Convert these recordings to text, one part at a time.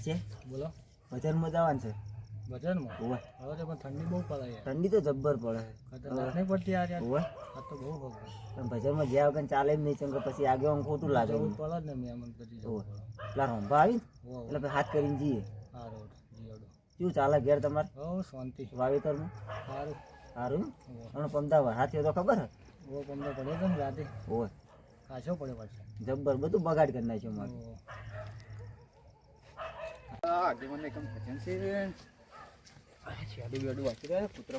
છે બોલો ભજનમાં જવાનું છે. ભજનમાં ઓવે હવે તો પણ ઠંડી બહુ પડે યાર. ઠંડી તો જબ્બર પડે ખતરનાક નહીં પડતી યાર યાર. ઓવે આ તો બહુ બગડે. પણ ભજનમાં જ્યાં વગર ચાલે જ નહીં, ચમ કે પછી આગળ આમ ખોટું લાગે. જવું જ પડે જ ને મેં આમ કરી જવું ઓવે પડે. પેલા રંભા આવી ને ઓવે એટલે પછી હાથ કરીને જઈએ. સારું જીવડો. શું ચાલે ઘેર તમારે હો શાંતિ. વાવેતરમાં? સારું. સારું ઓવે અને પમદાવા હાથીઓ તો ખબર હે? ઓવે પંદર પડ્યો તો ને રાતે. ઓવે કાચો પડ્યો પાછો. જબ્બર બધું બગાડ કરી નાખ્યું મારે. ઓવે. આજે મને એકદમ ભજન છે. શેડું બેડું વાંચી રહ્યા પુત્ર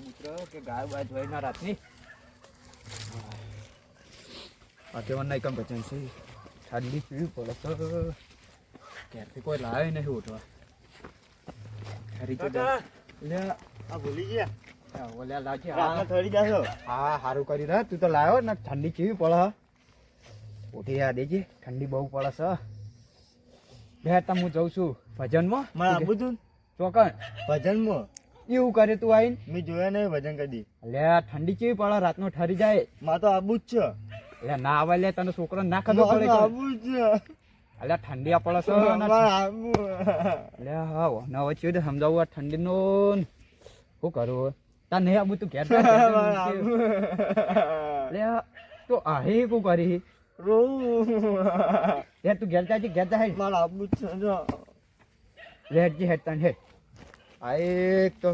કે ગાય બાય જોઈ ના રાતની. આજે મને એકદમ ભજન છે. ઠંડી પીવી પડે તો ક્યારથી કોઈ લાવે નહીં ઉઠવા. ખરી તો લે આ ભૂલી ગયા ઓલ્યા લાવજે. રાતના થોડી જાશો. હા સારું કરી રહ્યા. તું તો લાવ્યો ને ઠંડી કેવી પડે. ઉઠી યાદ દેજે ઠંડી બહુ પડે છે. બે તા હું જઉં છું ભજનમાં. મારા આબુ તું ચોકન ભજનમાં એવું કરે તું આવીને. મેં જોયા નહીં ભજન કદી. લે ઠંડી કેવી પડે રાતનો ઠરી જાય. માં તો આબુ જ છે. એટલે ના આવે લે તને છોકરો ના ખબર પડે કે આબુ જ છે. એટલે ઠંડી પડે છે આબુ એટલે હા નવ છે સમજાવું આ ઠંડી નો શું કરું તાર નહીં આવું તું ઘેર એટલે તો આહે શું કરી યાર તું ઘેર જાય ઘેર જાય મારા આબુ જ છે જો. રેડજી હેડ તને હેડ આ એક તો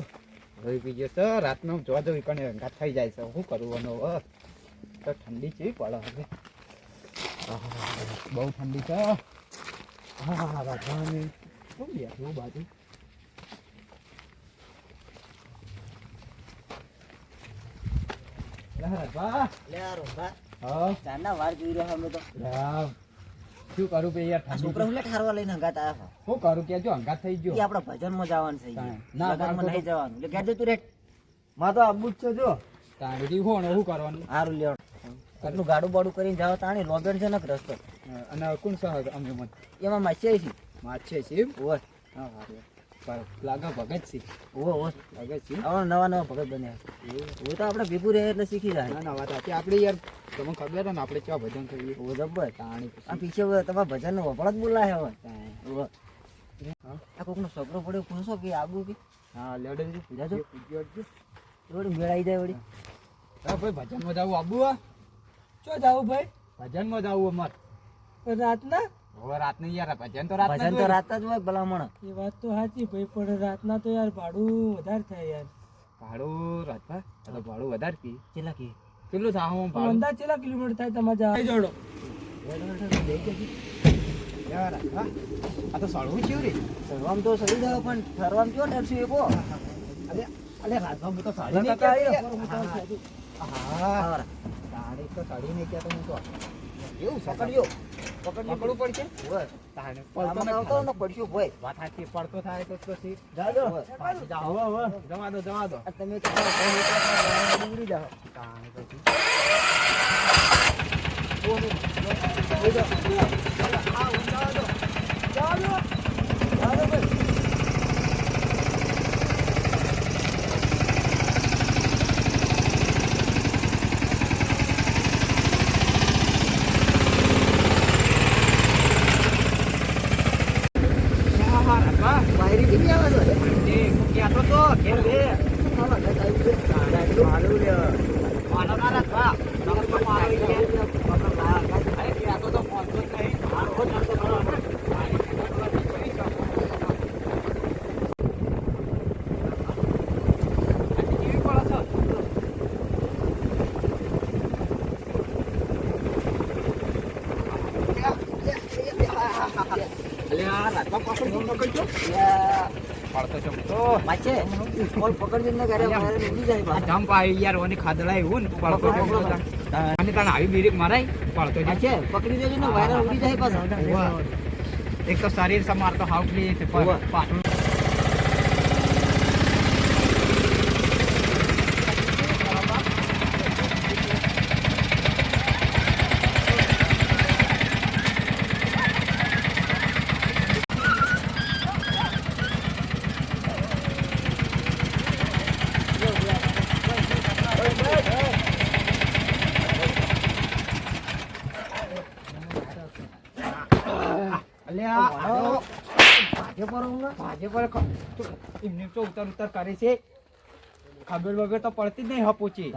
રોઈ પી ગયો છે રાતનો જોવા જવું કણે અંગાત થઈ જાય છે શું કરવાનું તો ઠંડી કેવી પડે હવે બહુ ઠંડી છે. હા રાધાને શું બેઠું બાજુ રાધા લે આ રોંભા હા ચાંદા વાર જોઈ રહ્યા અમે તો. રામ શું કરું ભાઈ યાર આ ઠંડી છોકરા હુલે ઠારવા લઈને હંગાત આવ્યા શું કરું કે જો અંગાત થઈ છે. ગયો એ આપણા ભજનમાં જવાનું છે. ના, લગનમાં ના, નહીં જવાનું. એટલે ઘેર જતું રે. માં તો આબુ જ છે જો. તારી હોણ શું કરવાનું સારું લેવડ આટલું ગાડું બાડું કરીને જાવ તાણી લોગેડ છે ને રસ્તો અને કોણ સહ અમે મત એમાં માછી છે. માછે છે ઓય હા હારું પર લાગે ભગત છે ઓય ઓય ભગત છે હવે નવા નવા ભગત બન્યા. હું તો આપણે ભેગું રહે એટલે શીખી જાય. ના ના વાત સાચી. આપણે યાર તમને ખબર છે ને આપણે કેવા ભજન કરીએ ઓ જબ્બર. તાણી આ પીછે તમારા ભજનનો વપરાત બોલાય હવે. ઓય હા આ કોકનો છોકરો પડ્યો પૂછો કે આબુ કે હા લેડે જાજો. પૂછ્યો વળી મેળાઈ જાય વળી. હા ભાઈ ભજનમાં જાવું આબુ હા ચો જાવું ભાઈ ભજનમાં જાવું અમાર રાતના? હવે રાત નહીં યાર ભજન તો રાત ભજન તો રાત જ હોય ભલામણ. એ વાત તો સાચી ભાઈ પણ રાતના તો યાર ભાડું વધારે થાય યાર. ભાડું રાતભા તો ભાડું વધારે કી ચેલા કે કેટલું થાય હું પણ ભાડું અંદાજ કેટલા કિલોમીટર થાય તમારે જા જોડો? યાર રાતભા આ તો સળવું છે રે સરવામ તો સડી જાવ પણ સરવામ કયો નેરશું એકો. અરે અરે રાતભા હું તો સાડી લગા નહીં તો આવી ક્યાં રહ્યા. હા સાડી તો સાડી નહીં ક્યાં તો હું તો એવું પકડ્યો પકડવું પડશે ઓય તાણે આમાં પડતો આવતો ને પડશું ભાઈ. વાત સાચી પડતો થાય તો પછી જાજો. પાછી જાઓ. જવા દો આ તમે તમારા ફોન ઉપર નીકળી જાઓ. તાણે પછી જાજો ભાઈ. વાયરી કેવી આવે છે? કહેતો તો કેમ બે? આવા ઘટ આવી છે. મારું લે. માનો ના રાખવા તમે તો મારો છે અરે કહેતો તો પહોંચતો જ નહીં મારો ચાલતો બરાબર માછે કોલ પકડજે ને ઘરે મારે ઉડી જાય બા. જમ્પ આવી યાર ઓની ખાદડા એવું ને પડતો અને તને આવી બીરીક મરાય પડતો જ માછે પકડી દેજો ને વાયરલ ઉડી જાય પાછા. એક તો શરીર સમારતો હાવલી પાછું અલ્યા ભાજપ વાળો હમણાં ભાજે પર એમને તો ઉતર ઉતર કરે છે ખબર વગર તો પડતી જ નહીં હપોચી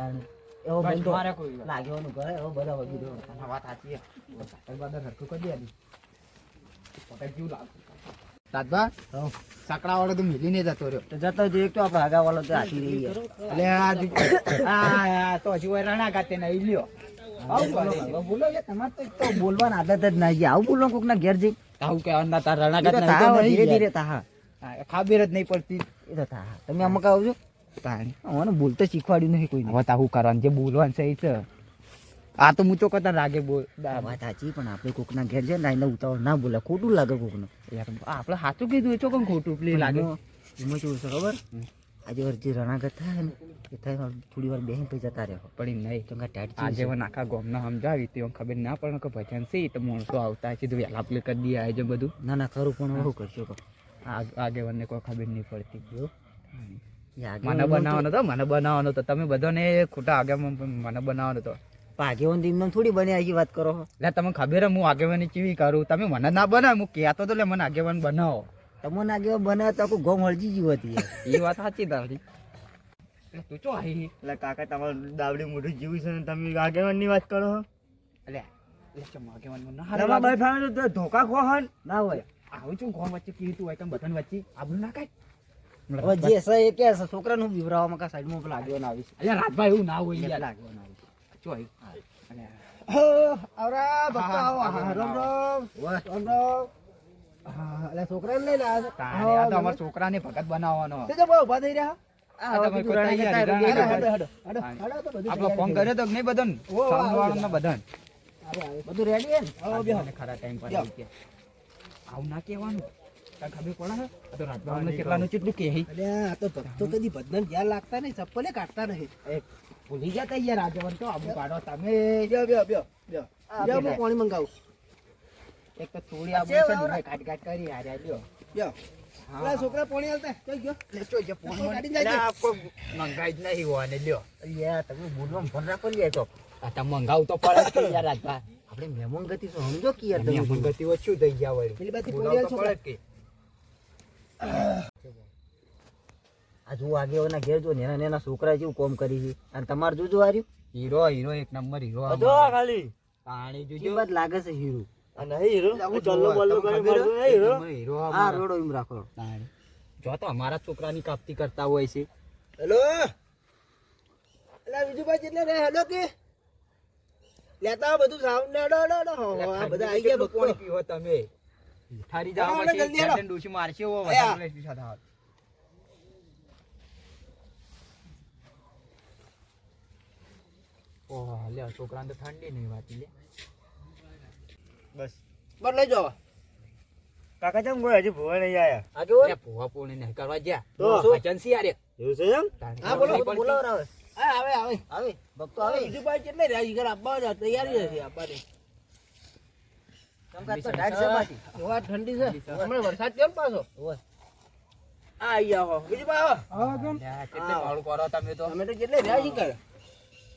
એવો બસ બંધો મારે કોઈ વાત. લાગેવાનું કરે એવો બધા વગી દો આ વાત સાચી છે સાકર બાદર હરખું કરી દે પકડ જેવું લાગે દાદા સાકડા વાળો તો મિલીને જતો રહ્યો તો જતો જ એક તો આપણે આગા વાળો તો હાથી રહી ગયા. એટલે આ તો હજી હોય રણા ગાતે નહીં લ્યો આવું કરે છે. હવે બોલો લે તમારે તો એક તો બોલવાની આદત જ ના છે. આવું બોલો કોક ના ઘેર જઈ આવું કહેવાના તાર રણા એ તો ગાત તાહા નહીં ધીરે યાર. ધીરે તાહા ખબર જ નહીં પડતી એ તો તાહા તમે આમાં કહો છો તાણી મને બોલતો શીખવાડ્યું નહીં કોઈ હવે તાહું કરવાનું જે બોલવાનું છે એ છે આ તો હું તો કતા રાગે બોલ વાત સાચી પણ આપણે કોકના ઘેર છે ને એને ઉતાવળ ના બોલે ખોટું લાગે કોકનું આપણે સાચું કીધું એ તો કઈ ખોટું પેલી લાગે એમાં કેવું છે ખબર આજે જે રણાગત થાય ને એ થાય થોડી વાર બેહીને પછી જતા રહે પડી નહીં કેમ કે ટાઈટ આજે વન આખા ગામના સમજાવી તો ખબર ના પડે કે ભજન છે તો માણસો આવતા છે તો વહેલા પ્લે કરી દે આવે છે બધું ના ના ખરું પણ શું કરશો કહો આગેવાનને કોઈ ખબર નહીં પડતી એ આગેવાન મને બનાવવાનો તો મને બનાવવાનો તો તમે બધાને ખોટા આગેવાન મને બનાવવાનો તો આગેવાન તો એમને થોડી બને આખી વાત કરો એટલે તમને ખબર હું આગેવાની ચીવી કરું તમે મને ના બનાવ હું કહેતો તો એટલે મને આગેવાન બનાવો તમને આગેવાન બને તો આખું ગોમ હળજી ગયું હતી એ વાત સાચી તારી એટલે તું ચો આવી એટલે કાકા તમારું દાવડી મોઢું જીવું છે ને તમે આગેવાનની વાત કરો છો એટલે ચમ આગેવાન ના તમારા હારું ભાઈ ફામે તો ધોકા ખો હન ના હોય આવું છું ગોમ વચ્ચે કીધું તું હોય કેમ બધાને વચ્ચે આબુ ના કાય હવે જે છે એ કે છે છોકરાનું બિવરાવામાં કા સાઈડમાં પેલા આગેવાન આવી છે અલ્યા રાજભાઈ એવું ના હોય પેલા યાર આગેવાન આવી છે ચો આવી અલ્યા આવરા ભક્તો આવો રામ રામ રામ રામ એટલે છોકરાને લઈને આવ્યા તાણે આ તો અમારા છોકરાને ભગત બનાવવાનો છો તે બહુ ઉભા થઈ રહ્યા આ તમે કોઈ તૈયારી હેડો ના હેડો કરો. હેડો હેડો હેડો તો બધું આપણો ફોન કર્યો તો કે નહીં બધાને સાઉન્ડવાળાને બધાને બધું રેડી હે ને રાજભાઈને ખરા ટાઈમ પર આવી ગયા. આવું ના કહેવાનું કાંઈ ખબર પડે હે? આ તો રાજભાઈને કેટલાનું કેટલું કહે હે? અરે આ તો ભક્તો કદી ભજન ધ્યાન લાગતા નહીં ચપ્પલે કાઢતા નહીં એ ભૂલી ગયા તા યાર રાજવન તો આબુ કાઢો તમે બ્યો બ્યો બ્યો બ્યો બ્યો હું પાણી મંગાવું એક તો થોડી આબુ છે ને કાઢ કાઢ કરી હાર્યા લ્યો બ્યો પેલા છોકરા પાણી હાલતા કઈ ગયો લે જો જે ફોન કાઢીને જાય છે. આપકો મંગાઈ જ નહીં હોવાને લ્યો યાર તમે બોલવામાં ફોન રાખો ને યાર તો આ તો મંગાવું તો પડે જ કે યાર રાજભાઈ આપણે મહેમાન ગતિ શું સમજો કે યાર તમે તમે મંગતી ઓછું થઈ ગયા વળી પેલી બાજુ બોલાવું તો પોણી પડે જ કે આ જો આગેવાના ઘેર જો નેના નેના છોકરા જેવું કોમ કરી છે અને તમારે જોજો આર્યું હીરો હીરો એક નંબર હીરો જો ખાલી પાણી જે જોજો વાત લાગે છે હીરો આ નહીં હીરો હું ચલ્લો બલ્લો કરી ખબર મારતો નહીં હીરો હીરો આ રોડો એમ રાખો તાણી. જો તો અમારા છોકરાની કાપતી કરતા હોય છે હેલો એલા બીજું ભાઈ જેટલે રે હેલો કે લેતા આવો બધું સાઉન્ડ ને હેડો હેડો હેડો. આ બધા આવી ગયા કેટલું પાણી ભક્તો પીવો તમે ઠારી જાવ હેડો, પછી જલ્દી હેડો. ગાર્ડન ડોશી મારશે ઓ આયા. વધારે પીછા થાવ. ઓહ લે છોકરાને તો ઠંડી નહીં વાતી લે બસ બસ લઈ જાઓ કાકા ચમ કોઈ હજી ભૂવા નહીં આયા આગેવાન લે ભૂવા પૂણી નહીં કરવા જ્યા તો? ભજન સી યાર એવું છે એમ તાણી હા, બોલો, ખબર નહીં બોલાવો આવે હા આવે આવે આવે ભક્તો હવે આવે બીજું ભાઈ કેટલે રહ્યા ઈ ઘર આપવા જ તૈયારી નથી આપવાની કેમ કે આ તો ઢાળ છે બાકી એવા ઠંડી છે હમણાં વરસાદ કેમ પાછો ઓય આ આઈ આવો બીજું ભાઈ આવો પડતી. લે, કેટલે મોડું કરો તમે તો અમે તો કેટલે રહ્યા છી ઘર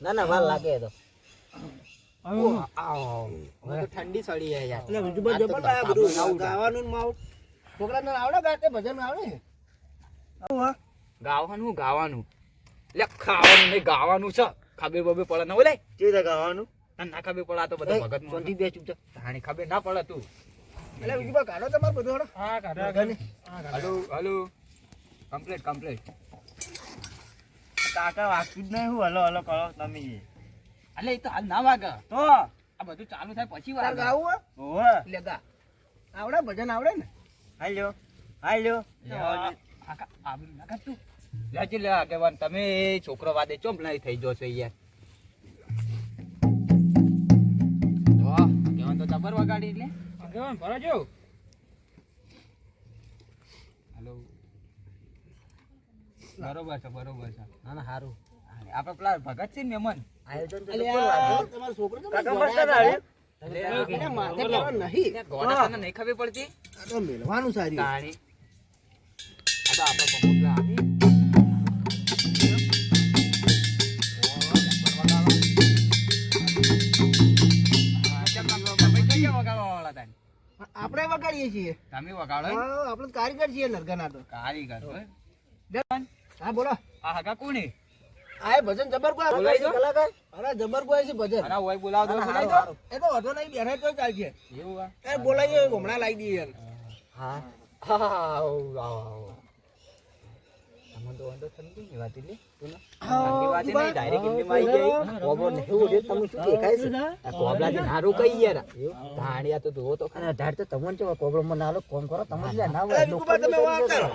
ના ના વાર લાગે એ તો ઓહ, આવો હવે તો ઠંડી સડી જાય યાર એટલે બીજું ભાઈ જબર લાયા બધું ગાવાનું ને માવું છોકરાને આવડે ગાતે ભજન આવડે આવું હા ગાવાનું ગાવાનું લે ખાવાનું નહીં ગાવાનું છે ખબર બબે પડે ના ઓલે કેવી રીતે ગાવાનું તને ના ખબર પડે આ તો બધા ભગત શાંતિ બે ચૂપચાપ તાણી ખબર ના પડે તું એટલે બીજું ભાઈ કાઢો તમારે બધું હડો હા હલો હલો કમ્પ્લીટ કમ્પ્લીટ કાકા વાગતું જ નહીં હું હલો હલો કરો તમે અલે એ તો હાલ ના વાગે તો આ બધું ચાલુ થાય પછી તાર વાગે ગાવું હે? ઓહે લે ગા આવડે ભજન આવડે ને હાલ્યો હાલ્યો આકા આવી ના કર તું લેજી લે આગેવાન તમે છોકરો વાદે ચોમ નહીં થઈ જો છો યાર જો આગેવાન તો જબર વગાડી એટલે આગેવાન ભરાજો હેલો બરોબર છે બરોબર છે ના ના સારું આપણે પેલા ભગત છે ને મહેમાન આયોજન તો અલ્યા, જબર લાગે. તમારો છોકરો તો કાકા મને મસ્ત જોડાયા તમે હતા. એને માથે કહેવાનું નહીં. ગોડા તને નહીં ખબર પડતી આ તો મેલવાનું સારી તાણી આ તો આપણે પપોટલા આવી આપણે વગાડીએ છીએ તમે વગાડો હા, આપણે કારીગર છીએ નરગાના તો કારીગર હા બોલો આ હગા કોને આ એ ભજન જબર કોઈ બોલાવી દો. કલાકાર અરે જબર કોઈ છે ભજન અરે ઓય બોલાવો તો બોલાવી હારું, દો હારું. એ તો વધો નહીં બેઠા તો ચાલશે એવું આ એ બોલાવીએ હમણાં લાવી દઈએ યાર હા આવો તમને તો અંદર ઠંડી ની વાત એટલે ઠંડી વાત નહીં ડાયરેક્ટ એમની માં આવી ગઈ કોબરો ને એવું રે તમે શું દેખાય છે આ કોબલા થી નારું કઈ યાર ધાણિયા તો જોવો તો અને અઢાર તો તમને કેવો કોબરો માં નાલો કોમ કરો તમે લે ના અરે વિકુબા તમે વાત કરો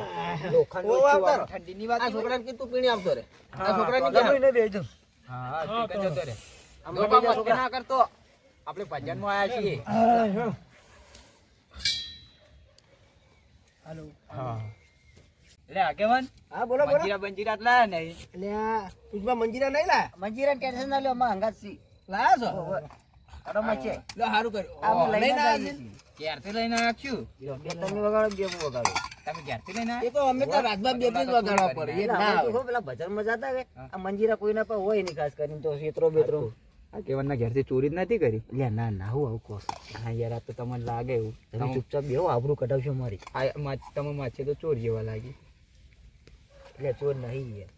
લોખંડ ઓ વાત કરો ઠંડી ની વાત આ છોકરાને કીધું પીણી આપતો રે આ છોકરાને તમે કીધું ને બેજો હા ઠીક જ જતો રે લોકો મસ્તી ના કરતો આપણે ભજન માં આયા છીએ હાલો હા એટલે આગેવાન હા બોલો બોલો મંજીરા બંજીરા જ લાયા નહીં એટલે આ પુષ્પા મંજીરા નહીં લા મંજીરા ટેન્શન ના લ્યો માં હંગાત સી લાયા છો અરે છે લો સારું કર્યું આ લઈને લઈને આવ્યા આવીએ છે. છીએ. ક્યારથી લઈને આખ્યું બે તમે વગાડો બે હું વગાડો તમે ક્યારથી લઈને એ તો અમે તો રાજમાં બે બે જ વગાડવા પડે એ ના આવે. પેલા ભજન માં જતા કે આ મંજીરા કોઈના પર હોય નહીં ખાસ કરીને તો છેતરો બેતરો આગેવાન ના ઘેરથી ચોરી જ નથી કરી લે ના ના હું આવું કોસ હા યાર આ તો તમને લાગે એવું તમે ચૂપચાપ બેહો આબરૂ કઢાવશો મારી આ તમે માછે તો ચોર જેવા લાગી એટલે ચોર નહીં યાર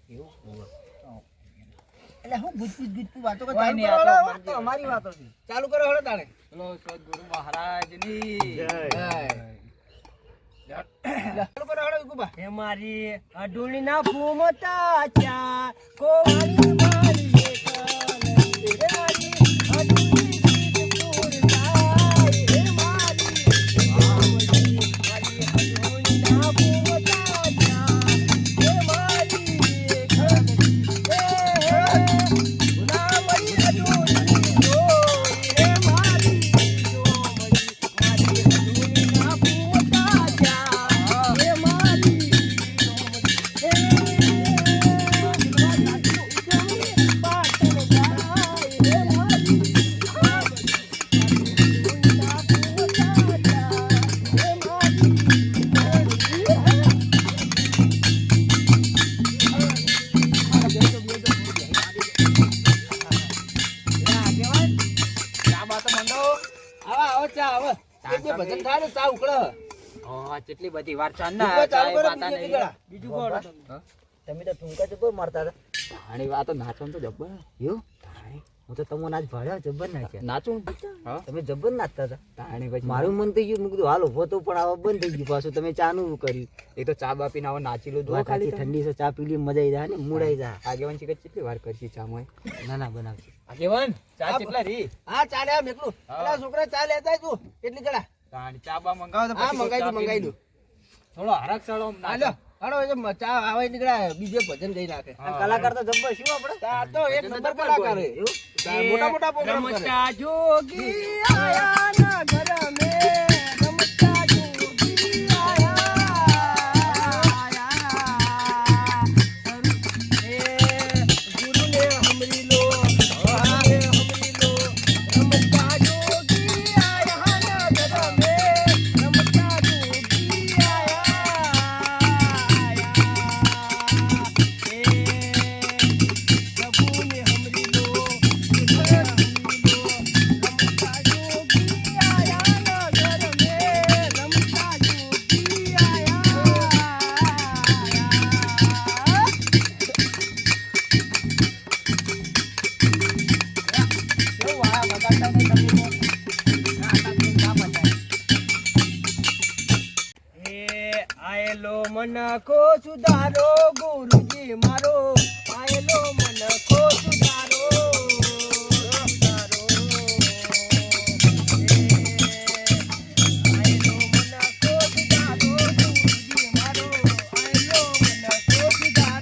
એટલે હું ગુજપુજ ગુજપુજ વાતો કરો કોઈ ચાલુ નહીં, કરો આ તો હળો. મંજીરા. અમારી વાતો છે ચાલુ કરો હળો તાણે ચલો સદગુરુ મહારાજની ચાલુ કરો હળો વિકુબા હે મારી અઢુણી ના ફૂમતા ચા કોવાળી મારી એક હે મારી અઢુણી ગીત પૂરતાય હે મારી અઢુણી ના ફૂમતા ચા હે મારી એક ગુલામડી અઢુણી જોઈ હે મારી જોમડી મારી અઢુણી ના ફૂમતા ચા હે મારી આવા આવો ચા આવો એક બે ભજન થાય ને ચા ઉકળે કેટલી બધી વાર વિકુબા ચાલુ કરો બીજે નીકળા. બીજું કોણ તમે તો ઠુમકા જબર મારતા હતા ઘણી વાત નાચવાનું તો જબ્બર એવું હું તો તમને આજ ભાડ્યા જબર નાખ્યા નાચું હા તમે જબર નાચતા હતા તાણી પછી મારું મન થઈ ગયું મેં કીધું હાલ ઉભો તો પણ આવા બંધ થઈ ગયું પાછું તમે ચાનું કર્યું એ તો ચા બાપીને આવો નાચી લો જો વાત ખાલી સાચી, ઠંડી છે ચા પી લી મજા આવી જાય ને મૂડ આવી જાય આગેવાન છે કેટલી વાર કરશી ચા મોય ના ના બનાવશે આગેવાન ચા કેટલા રી હા ચા લે મેકલું હા. અલા છોકરા ચા લેતા તું કેટલી કડા તાણી ચા બા મંગાવો તો હા પછી મંગાઈ ચા દઉં મંગાઈ દઉં થોડો હરક સળો હાલો હાલો એ તો ચા આવે નીકળ્યા બીજે ભજન ગઈ નાખે આ કલાકાર તો જબ્બર શું આપણે આ તો એક નંબર કલાકાર છે એવું મોટા મોટા પ્રોગ્રામ કરે રમતા જોગી આયા ના ઘર મે રમતા જોગી આયા એ ગુરુ ને હમરી લો રમતા જોગી આયા ના ઘર મે રમતા જોગી આયા એ પ્રભુ ને હમરી લો આયેલો મન કો સુધારો ગુરુજી મારો આયેલો મન કો સુધારો આયેલો મન કો સુધારો ગુરુજી મારો આયેલો મન કો સુધારો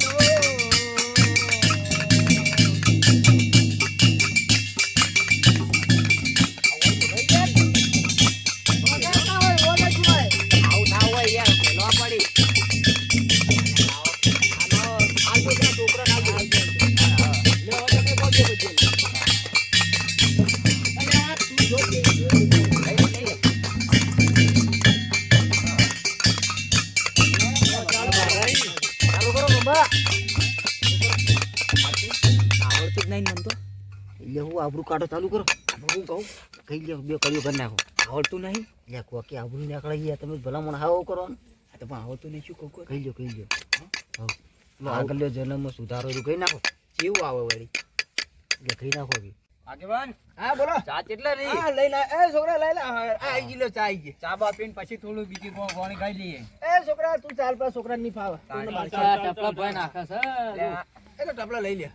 આવું ના હોય યાર ભેલો પડી છોકરા ના આવડતું જ નહીં મને તો એટલે હું આબરૂ કાઢો ચાલુ કરો હું કહું કઈ લે બે કર્યું કરી નાખો આવડતું નહીં લ્યા કોકી આબરૂ નીકળી ગયા તમે ભલા મને હાવો કરો ને આ તો પણ આવડતું નહીં શું કહું કહી લો આગળ જન્મ સુધારો એવું કહી નાખો કેવું આવે વળી એટલે કહી નાખો કે આગેવાન હા બોલો ચા કેટલા રહી હા લઈ લા એ છોકરા લઈ લા આ આઈ ગયો ચા આઈ ગઈ ચા બા પીને પછી થોડું બીજી ગોણી ખાઈ લઈએ એ છોકરા તું ચાલ પા છોકરા ની ફાવે ટપલા ભાઈ નાખે છે એ તો ટપલા લઈ લે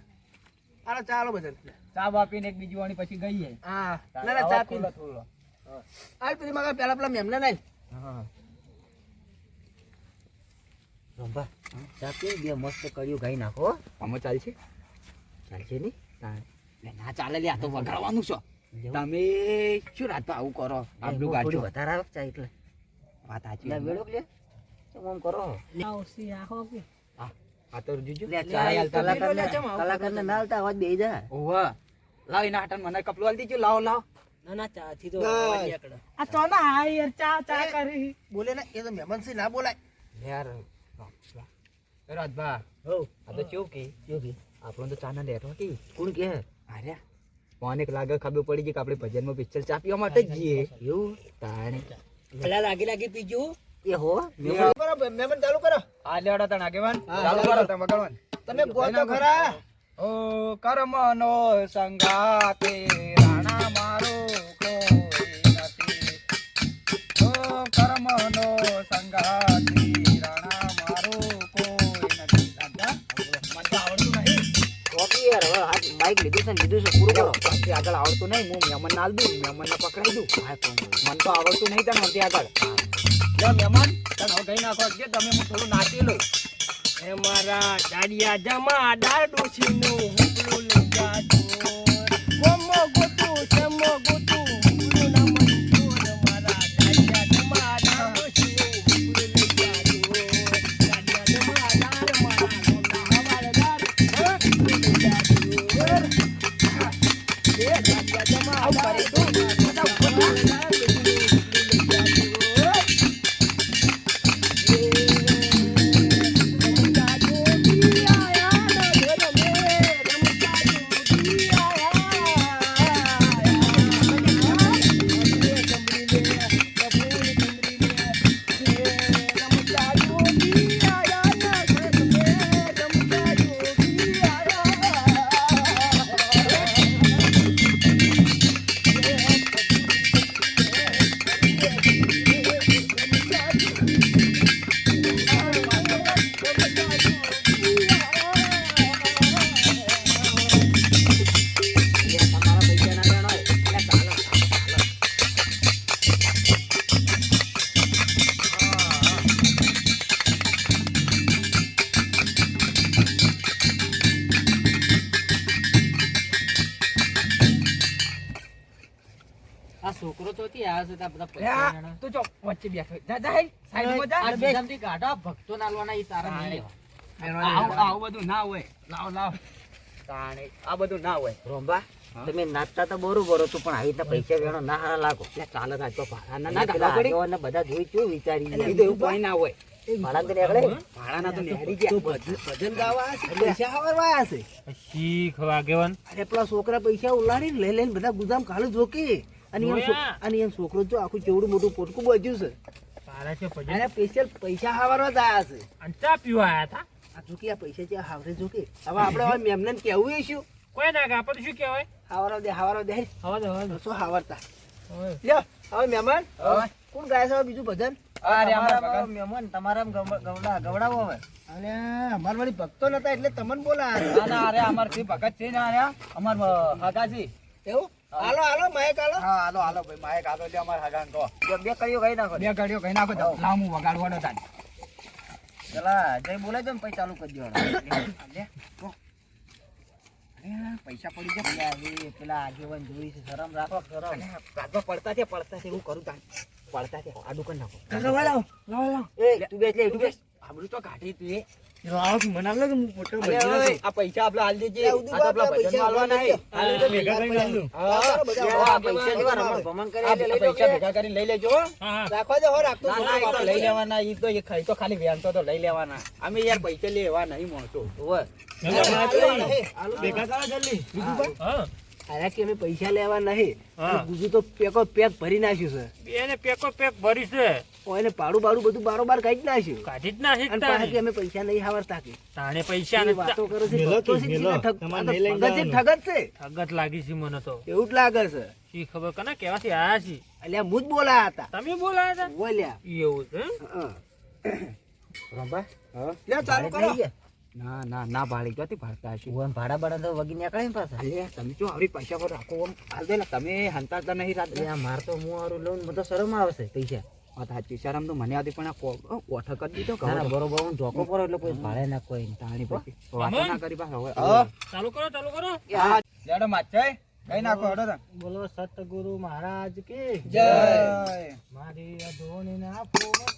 આલો ચાલો બધા ચા બા પીને એક બીજી વાણી પછી ગઈએ હા ના ના ચા પી આ પેલી મગા પેલા પેલા મેમને નહીં હા રંભા ચા પી બે મસ્ત કર્યું ગાઈ નાખો આમાં ચાલશે ચાલશે નહીં ના ચાલે લે આ તો વગાડવાનું છો તમે શું રાત આવું કરો આટલું ગાડજો વધારે આવે ચા એટલે વાત સાચી લે વેળો લે આમ કરો આ તો જોજો લે કલાકારને ના હાલતા અવાજ બેહી જાય ઓવા લાવ એના હાટન મને કપલું આલી દીજો લાવ લાવ બોલે ને એ તો મહેમાન છે ના બોલાય યાર રાજભા હો આ તો કેવું કે યોગી આપણો તો ચાના લેટો કે કોણ કે આર્યા મને લાગે ખબર પડી ગઈ કે આપણે ભજનમાં પિક્ચર ચા પીવા માટે જ જઈએ એવું તાણે લાગી પીજું એ હો બરાબર મહેમાન ચાલુ કરો આ લેવડો તણ આગેવાન હા, ચાલુ કરો તમે વગાડવાનું તમે ગોતો ખરા ઓ કર્મનો સંગાતે રાણા મારો કોઈ નથી ઓ કર્મનો સંગાતે રાણા મારો કોઈ નથી રાજા મને તો આવડતું નહીં કોકી યાર હવે આ માઈક લીધું છે પૂરું કરો મને આગળ આવડતું નહીં હું મહેમાન નાલ દઉં મહેમાનને પકડાઈ દઉં હા કોણ મને તો આવડતું નહીં તને મને આગળ લે મહેમાન તને હવે ગઈ નાખો કે તમે હું થોડું નાચી લઉં એ મારા દાડિયા જમા દાડુ છીનું હુકલું લઈ જાજો ગોમો ગોતું ચમો ગોતું હુકલું ના મંજૂર મારા દાડિયા જમા દાડુ છીનું હુકલું લઈ જાજો દાડિયા જમા દાર મારા ગોમના હવાલદાર હુકલું લઈ જાજો એ દાડિયા જમા દાર બધા હવાલદાર હુકલું લઈ જાજો આ છોકરો તો થી આવ્યો છે બધા લે, તું જો વચ્ચે બેઠો જા જા હેલ સાઈડમાં જા બીજામાંથી ગાઢા ભક્તો નાલવાના ઈ તારા નહીં લેવા આવું બધું ના હોય લાવ લાવ તાણે આ બધું ના હોય રોંબા તમે નાચતા તો બરોબર હતું પણ આવી રીતના પૈસા વેણો ના હારા લાગો લે ચાલે રાજ તો ભાડા ના ના પેલા પડી આગેવાનને બધા જોઈ કેવું વિચારી એ તો એવું કોઈ ના હોય ભાડા તો નીકળે ભાડાના તો નેહરી ગયા ભજન ગાવા છે પૈસા હવારવા છે શીખ આગેવાન અરે પેલા છોકરા પૈસા ઉલાડીને લઈ લઈને બધા ગુદામ કાલે જોકે અને એમ છોકરો જો આખું કેવડું મોટું પોટકું બાજ્યું છે સારા છે ભજન અને સ્પેશિયલ પૈસા હાવરવા જ આયા છે અને ચા પીવા આયા હતા આ જોકે આ પૈસા છે હાવરે જોકે હવે આપણે હવે મેમને કેવું એ શું કોઈ ના આપણે શું કહેવાય હાવરવા દે હવા દે શું હાવરતા લ્યો હવે મહેમાન કોણ ગાય છે હવે બીજું ભજન અરે અમારા મહેમાન તમારા ગવડાવો હવે અને અમાર વાળી ભક્તો નતા એટલે તમને બોલા ના ના અરે અમાર થી ભગત છે ને અરે અમાર હગાજી એવું હાલો હાલો માઈક હાલો હા હાલો હાલો ભાઈ માયક હાલો લે અમાર હગાન તો બે કડીઓ ગઈ નાખો બે ગાડીઓ કઈ નાખો તો લાવ હું વગાડવાનો તાન પેલા જય બોલાય તો પછી ચાલુ કરી દેવાનું લે કો અરે પૈસા પડી પેલા પેલા આગેવાન જોઈ છે શરમ રાખો શરમ ગયા પડતા છે હું કરું તાન પડતા છે આડું કરી નાખો કાકા લાવો લાવો એ તું બેસ લે તું બેસ આબરૂ તો કાઢી તું એ લાવો મને આમ લાગે મોટો આ પૈસા આપલા હાલ દેજે આ તો આપલા ભજન હાલવાના હે ભેગા કરીને આલજો. આ પૈસા જેવા રમણ ભમણ કરી એટલે લઈ લો પૈસા ભેગા કરીને લઈ લેજો હો. હા રાખવા દે હો રાખતો ના ના એ તો લઈ લેવાના ઈ તો એ ખાઈ તો ખાલી વેણતો તો લઈ લેવાના અમે યાર પૈસા લેવા નહીં મળતો ઓય ભેગા કરો જલ્દી બીજું હા અરે કે અમે પૈસા લેવા નહીં હા. બીજું તો પેકો પેક ભરી નાખ્યું છે એને પેકો પેક ભરી છે એને પાડું બાડું બધું બારોબાર કાઢી જ નાખ્યું કાઢી જ નાખી અને પાછા કે અમે પૈસા નહીં હાવરતા કે તાણે પૈસા એ વાતો કરે છે ભક્તો છે, સીધા ઠગ- આ તો ભગત છે, ઠગ જ છે ઠગત લાગી છે મને તો એવું જ લાગે છે શી ખબર કને કેવાથી આયા છી એટલે હું જ બોલાયા હતા તમે બોલાયા હતા બોલ્યા એવું છે એમ? હા. રંભા લે ચાલુ કરો ના ના ના ભાડી ક્યાંથી ભાડતા હશે ઓમ ભાડા ભાડા તો વગી નીકળે ને પાછા અલ્યા તમે જો આવડી પૈસા પર રાખો આમ હાલ દે ને તમે હંતાતા નહીં રાત એટલે આ માર તો હું હારું લઉં ને મને તો શરમ આવશે પૈસા વાત સાચી શરમ તો મને આવતી પણ આ ઓઠ કરી દીધો ના ના, કહો બરોબર હું જોકો પડો એટલે કોઈ ભાડે ના કોઈ નહીં. તાણી પછી વાતો ના કરી બા હવે ચાલુ કરો લેડો માચાઈ કઈ નાખો હડો તા બોલો સતગુરુ મહારાજ કે જય મારી અધોની ના પોતા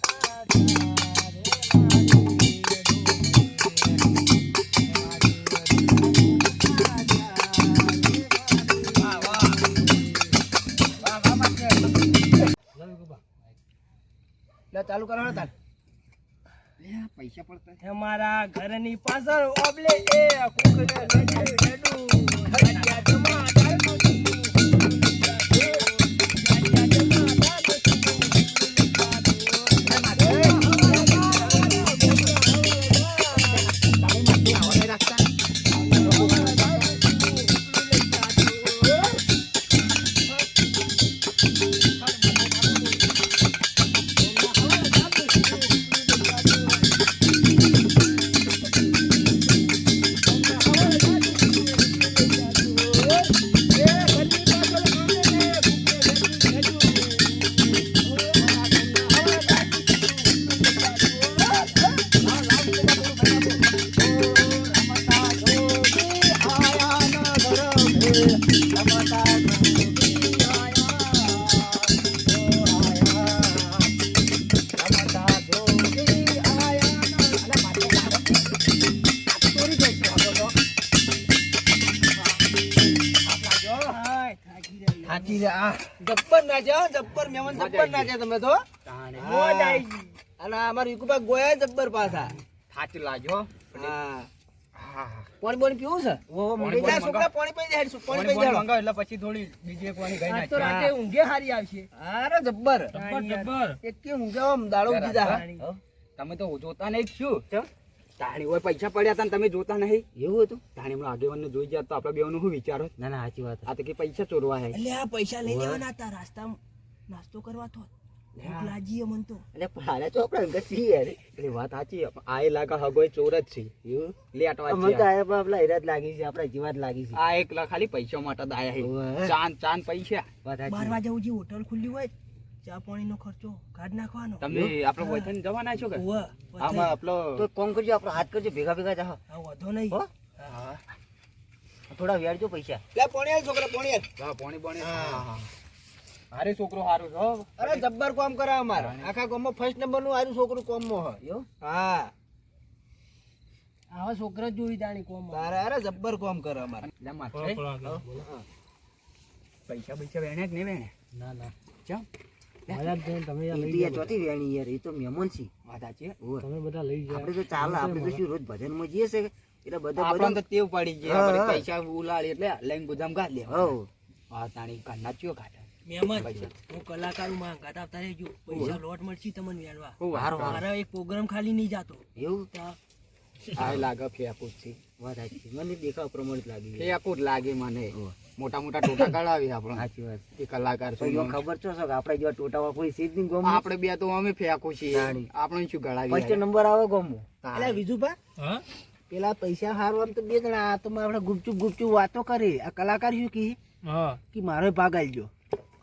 ચાલુ કરો ને તાર પૈસા પડતા અમારા ઘરની પાછળ ઓબલે એ કુકડે લેડું હરિયા જમા ડાળનો જબ્બર નાચ્યા હો, જબ્બર મહેમાન જબ્બર નાચ્યા તમે તો મોજ આઈ ગઈ. અને અમારા વિકુભા ગોયા જબ્બર પાછા થાચ લાગ્યો હા હા પાણી બોણી પીવું છે પાણી પેલા બોણી છોકરા પાણી પી જાય પાણી પાણી પી જાય મંગાવ એટલે પછી થોડી બીજી એક વાની ગઈ આજ તો નાખી રાતે ઊંઘે હારી આવશે અરે જબ્બર જબ્બર એક કે ઊંઘે આમ દાડો ઉગી જા તમે તો જોતા નહીં શું તાણી હોય પૈસા પડ્યા હતા ને તમે જોતા નહીં એવું હતું તાણી હમણાં આગેવાનને જોઈ ગયા તો આપણે બેવાનું શું વિચારો ના ના સાચી વાત આ તો કે પૈસા ચોરવા હે એટલે આ પૈસા લઈ લેવાના હતા રાસ્તામાં નાસ્તો કરવા તો ભૂખ લાગી મન તો એટલે ભાડા ચોપડા અંગત છીએ યાર એટલે વાત સાચી આ એ લાગે હગોય ચોર જ છે એવું લેટવા મને તો છે આ આપલા હેરાત લાગી છે આપણા જીવાત લાગી છે આ એક ખાલી પૈસા માટે જ આયા ઓવે. છે ચાંદ ચાંદ પૈસા વાત 12 સાચી વાગે ઉજી હોટલ ખુલ્લી હોય ચા પાણીનો ખર્ચો કાઢ નાખવાનો તમે આપણો વતન જવાના છો કે ઓવે આમાં આપણો તો એક કામ કરજો આપણો હાથ કરજો ભેગા ભેગા જાઓ આ વધો નહીં હો? થોડા વ્યાડજો પૈસા લે પાણી આલ છોકરા પાણી આલ હા પાણી પાણી હારે છોકરો હારું છો અરે જબ્બર કામ કરે અમારા આખા ગામમાં ફર્સ્ટ નંબર નું આરું છોકરું કોમમાં હોય એવું હા આવા છોકરા જોઈ જાણી કોમ તારે અરે જબ્બર કામ કરે અમારા એટલે માથે પૈસા પૈસા વેણે કે નહીં વેણે ના ના ચમ એ તો યાર ચોથી વેણી યાર એ તો મહેમાન છે વાત સાચી ઓવે. તમે બધા લઈ આપણે તો ચાલે આપણે તો શું રોજ ભજનમાં જઈએ છે એટલે બધા આપણને તો ટેવ પડી ગઈ આપણે હા. પૈસા ઉલાડી એટલે લઈને ગુદામ ગાડ લે હો હા તાણી કાઢના ચિયો કાઢે મહેમાન પૈસા. હું કલાકાર માં ગાતા આવતા રહેજો પૈસા લોટ મળશે તમને વેણવા હું હારો, વાત મારા એક પ્રોગ્રામ ખાલી નહીં જાતો એવું આ લાગે ફેકું છે વાત સાચી મને દેખાવ પ્રમાણિત લાગી ગયું. ફેકું જ લાગે મને ઓવે. મોટા મોટા ટોટા કઢાવી આપણે સાચી વાત એ કલાકાર તો યો છું ખબર છો કે આપણે જેવા ટોટાવા કોઈ સીધ નહીં ગોમ આપણે બે તો અમે ફેંકું છીએ તાણી. આપણે શું ફર્સ્ટ ગળાવી નંબર આવે ગોમો અલ્યા વિજુભા હા પેલા પૈસા હારવા આમ તો બે જણા આ તો આપણે ગુપચુપ ગુપચુપ વાતો કરી આ કલાકાર શું કી હા કે મારો ભાગ આલજો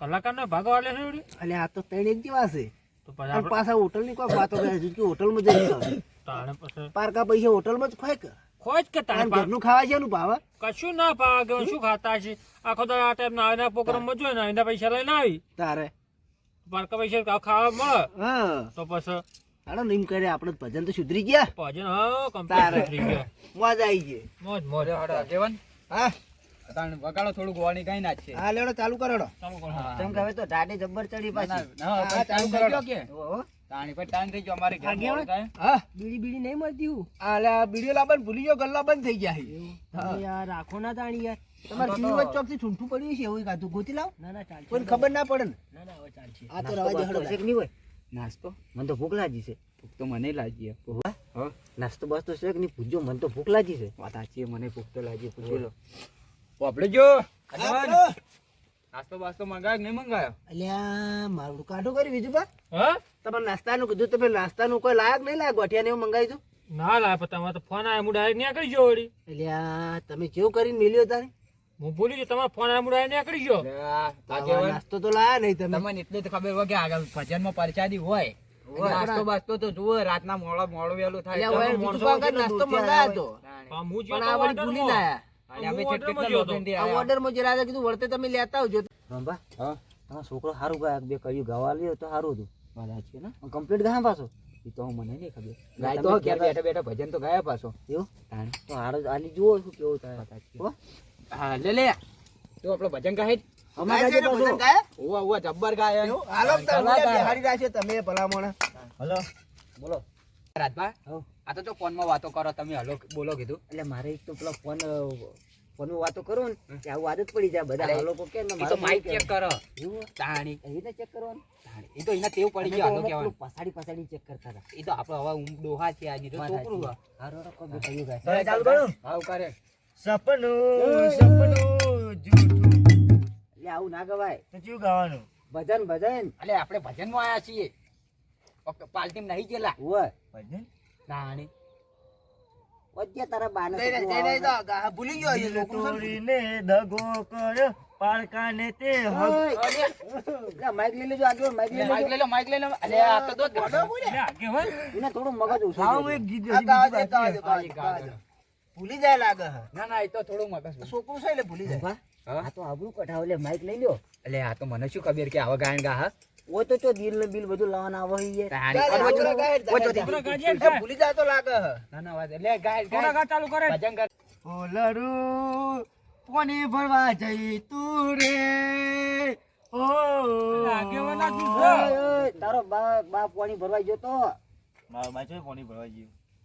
કલાકાર ના ભાગો આલે છે એવડી? એટલે આ તો ત્રણ એક જેવા છે તો પછી અને આપણે પાછા હોટલ ની કોઈ વાતો કરે છે કે હોટલમાં જઈ તાણે પછી પારકા પૈસા હોટલમાં જ ખોય કે ખોજ કે તાણે અને ઘરનું ખાવા છે ભાવ કશું ના ભાગે શું ખાતા છે આખો તો આ ટાઈપ ના આના પ્રોગ્રામ માં જોઈ ને એના પૈસા લઈને આવી તારે પારકા પૈસા ખાવા મળે હા તો પછી હાલો નિમ કરે આપણે ભજન તો સુધરી ગયા ભજન હા તારે. કમ્પ્લીટ થઈ ગયો મોજ આવી ગઈ મોજ મોજ જેવન હા તાણ વગાડો થોડું ગોવાની ગાઈ નાખ છે હા લેડો ચાલુ કરો ચાલુ કરો ચમ કે હવે તો ટાટે જબ્બર ચડી પાછી ના ચાલુ કરો કે ઓહો. તાણી પર ટાઈમ થઈ ગયો અમારે ઘેર આગેવાન? મોડું થાય. હા બીડી બીડી નહીં મળતી હું અલ્યા બીડીઓ લાવવાનું ભૂલી ગયો ગલ્લા બંધ થઈ ગયા છે. તમે યાર રાખો ના તાણી યાર તમારે ટીવી વચ્ચે ચોકથી છૂટું પડ્યું છે એવું કાતું ગોતી લાવ ના ના ચાલશે કોઈને ખબર ના પડે ને ના ના હવે ચાલશે આ તો નાસ્તો રવા દે બાસ્તો હળો છે કે નહીં હોય? નાસ્તો મને તો ભૂખ લાગી છે. ભૂખ તો મને લાગી હે. હા નાસ્તો બાસ્તો છે કે નહીં પૂછજો, મને તો ભૂખ લાગી છે. વાત સાચી હે, મને ભૂખ તો લાગી. પૂછી લો. વાપરે જો નાસ્તો બાસ્તો મંગાયો કે નહીં મંગાયો? અલ્યા મારું કાઢું કરી બીજું બા હા તમારે નાસ્તાનું કીધું તમે નાસ્તાનું કોઈ લાયક નહીં લાયક ગોઠિયા ને એવું મંગાવી દઉં ના લા પણ તમારો તો ફોન આવ્યો હું ડાયરેક્ટ ત્યાં કરી ગયો વળી અલ્યા તમે કેવું કરીને મિલ્યો તારે હું ભૂલી ગયો તમારો ફોન આવ્યો હું ડાયરેક્ટ ત્યાં કરી ગયો આગેવાન, નાસ્તો તો લાયા નહીં તમે તમને એટલી તો ખબર હોય કે આગળ ભજનમાં પરસાદી હોય. નાસ્તો બાસ્તો તો જુઓ, રાતના મોડું વહેલું થાય. અલ્યા ઓય બીજું કોઈ કાંઈ નાસ્તો મંગાયો તો તાણી. હું પણ આ વળી ભૂલી ના આયા. અને અમે હું કેટલા order માં ગયો લોકોથી આ આયા. ઓર્ડર માં જે રાજા કીધું વળતે તમે લેતા આવજો રંભા, હા તમારો છોકરો સારું ગાય, બે કયું ગાવા લ્યો તો સારું હતું. વાત સાચી ને. કમ્પ્લીટ ગાય પાછો એ તો મને નહીં ખબર. ગાય ગાય તો તો ઘેર કહેતા- બેઠા બેઠા ભજન તો ગાયા પાછો. એવું તાણી. તો હારો આલી જુઓ શું કેવું થાય. વાત સાચી. હો? હા લે લે તું આપણો ભજન ગાય. અમારે ગાય છે ને ગાજે ભજન પાછો. ગાય? ઓવા ઓવા જબ્બર ગાય. એવું? હાલો તમે બિહારી રાખ્યો તમે ભલામણ હલો બોલો. રાજભા હો. આ તો જો ફોનમાં વાતો કરો તમે. હલો બોલો કીધું. એટલે મારે એક તો પેલા ફોનમાં વાતો કરું ને કે આવું આદત પડી જાય બધા અરે, આ લોકો કે ને એ મારે તો માઇક શું ચેક કહેવાનું? કરો. એવું? તાણી. એવી રીતે ચેક કરવાનું? તાણી. એ તો એના ટેવ પડી અમે ગયો. તો હાલો અમુક કહેવાનું. પેલું પછાડી ચેક કરતા હતા. એ તો આપણો હવે ડોહા છે આજની તો છોકરું છે. હારો હારો કોઈ બે કયું ગાય. હવે ચાલુ કરું? હા કરે. સપનું જૂઠું એટલે આવું ના ગવાય. તો શું ગાવાનું ભજન ભજન એટલે આપણે ભજનમાં આયા છીએ. પાર્ટીમાં નહીં ગયેલા. હોય તાણી. વચ્ચે તારા બાને જઈને સપનું જઈને આવે. તો ભૂલી ગયો એ છોકરું છે ને. દગો કર્યો પારકાને તે એટલે માઈક લઈ લેજો આગળ માઈક લઈ માઇક લેજો. લઈ લો માઇક લઈ લો. અલે આ તો દો આગેવાન એને થોડું મગજ ઓછું છે. આ ગાવા દે, ગાવા દે. ભૂલી જાય લાગે હે. ના ના એ તો થોડું મગજ. છોકરું છે એટલે ભૂલી જાય ભા, હા? આ તો આબરૂ કઢાવ એટલે માઈક લઈ લ્યો. એટલે આ તો મને શું ખબર કે આવા ગાયન ગા હા. ઓ તો ચો દિલ ને બિલ બધું લાવવાના આવે છે. તાણી. ચાલ, અરે, થોડા ગાય, વચ્ચે ચાલ, થોડા ચાલ. ગાય, ચાલ. ભૂલી જાય તો લાગે હે. ના ના વાત એટલે ગાય થોડા ગાય ગા ચાલુ કરે ભજન કર. ઓલરું કોને ભરવા જઈ તું રે ઓ આગેવાન આ શું છે? ઓય, તારો બાપ પાણી ભરવા ગયો તો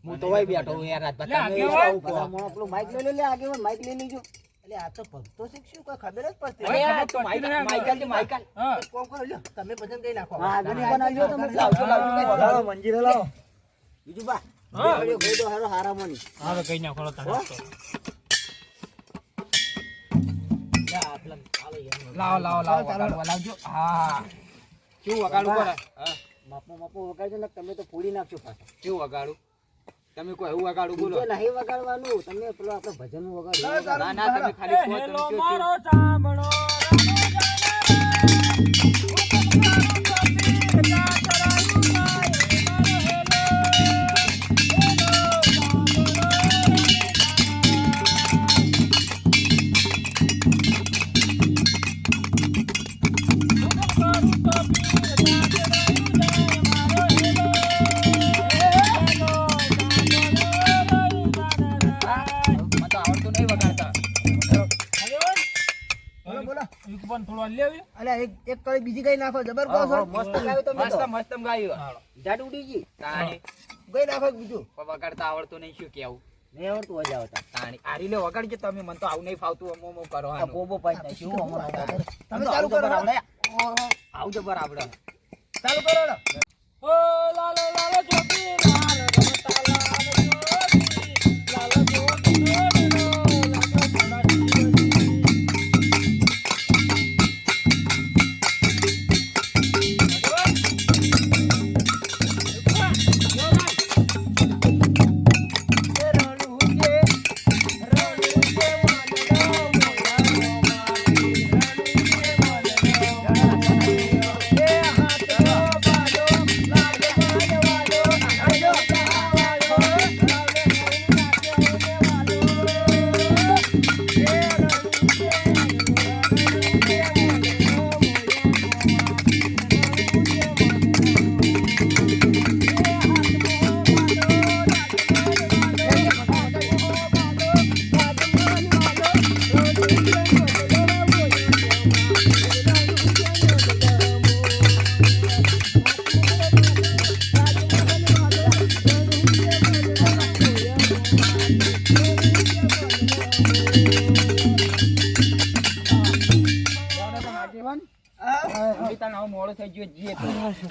હું તો વહી બેઠો હું યાર રાજભા. લે, તમે આગેવાન. આવું બધા કહો. મોણા પેલું માઈક લઈ લે લે આગેવાન માઈક લઈ લેજો. એટલે આ તો ભક્તો શીખશું કોઈ ખબર જ પડતી અરે નથી. યાર, તો માઇક- માઇકલ છે, માઇકલ. હા એક કામ કરો, લ્યો, તમે ભજન ગાઈ નાખો હા આગળ બનાવજો તમે લાવજો, લાવજો. લાવો મંજીરે લાવો બીજું બા હા. બેવડ્યો ગઈ તો હારો હારા મની હવે કઈ નાખો લો તમે લાવો લાવો લાવો વગાડવા લાવજો. હા શું વગાડું બોલો? હા માપો વગાડજો ને તમે તો ફોડી નાખશો પાછા. શું વગાડું? તમે કોઈ એવું વગાડું બોલો. બીજે નહીં વગાડવાનું તમે પેલો આપણે ભજન વગાડો. ના ના તમે ખાલી કહો, તમે હેલો શું- મારો સાંભળો હા? મને તો આવડતું નહીં વગાડતા. બોલો, બોલો. એક પણ થોડો લે આવી અલ્યા, એક કળી બીજી ગાઈ નાખો જબર કહો છો. મસ્ત ગાયું તમે મસ્ત તો. મસ્ત ગાયું. જાડુ ઉડી ગઈ. તાણી. ગાઈ નાખો બીજું પણ વગાડતા આવડતું નહીં, શું કેવું? નહીં આવડતું હોય આવતા. તાણી. આરી લે વગાડજો તમે. મને તો આવું નહીં ફાવતું. અમો અમો કરો આ આનું. બોબો પાઈ નાખ્યું હમણાં. તમે ચાલુ કરો આવડે. આવું જબર આવડે. ચાલુ કરો લો. ઓ લાલો લાલો જોતી લાલ રમતા લાલ જોતી લાલ જોતી લાલો લાલો એ હાથ નો બાલો, લાગે બાજો વાલો, ત્યો જઈએ તો.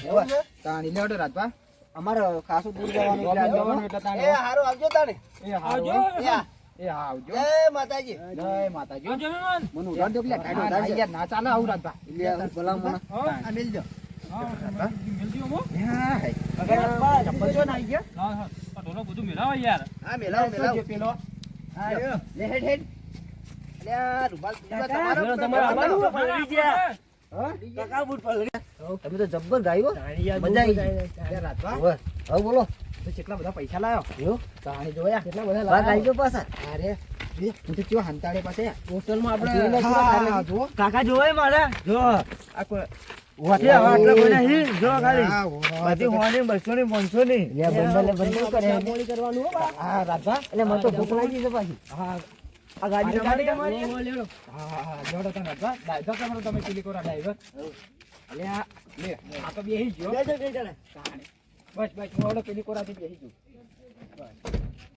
એવું છે? તાણી લેવડો રાજભા અમારે ખાસું દૂર જવાનું એટલે ગોબિંદ આવજો. જવાનું એટલે તાણી એ હારું આવજો તાણે. એ હારું આવજો. હો. એ હા. એ હા આવજો જય માતાજી. જય માતાજી આવજો મહેમાન. મને ઉડાડ દો, પેલા ટાઢો ના, ઉડાડ છે. યાર ના ચાલે આવું રાજભા એટલે આ ભલામણ. હા. આ મેલજો. મેલજી અમો. હા હે. ચપ્પલ છો ને આઈ ગયા હા હા આ ઢોલો બધું મેલાવો યાર. હા, મેલાવો, મેલાવો. જો પેલો હા રહ્યો. લે, હેડ, હેડ. અલે આ રૂમાલ મેલો તમારે આવવાનું પલળી ગયા. હા? કાકા બૂટ પલળ્યા. તમે તો જબ્બર ગાયો. તાણિયા મજા આવી ગઈ. યાર રાજભા હવે હવે બોલો. તો કેટલા બધા પૈસા લાયો એવું તાણી જોયા કેટલા બધા વાત આવી લાયો ગયો પાછા. અરે હું તો ચિયો હંતાડે પાસે હોટલમાં હા જો કાકા જોવે મારા જો આ કોઈ વાટે આટલા કોઈ નહીં જો ખાલી હા, બધી હોની 200 ની 500 ની લે બંડલે બંડલ કરે મોડી કરવાનું હો બા. હા રાજભા એટલે મને તો ભૂખ લાગી છે પાછી હા આ ગાડી ગાડી તમારી તમારી? લેડો. હા જોડો તને રાજભા ડ્રાઈવર તમારો તમે સિલિકોરા ડ્રાઈવર અલે આ લે આ તો બેહી ગયો બે જણ કઈ જણા બસ બસ મોડો સિલિકોરાથી બેહી ગયો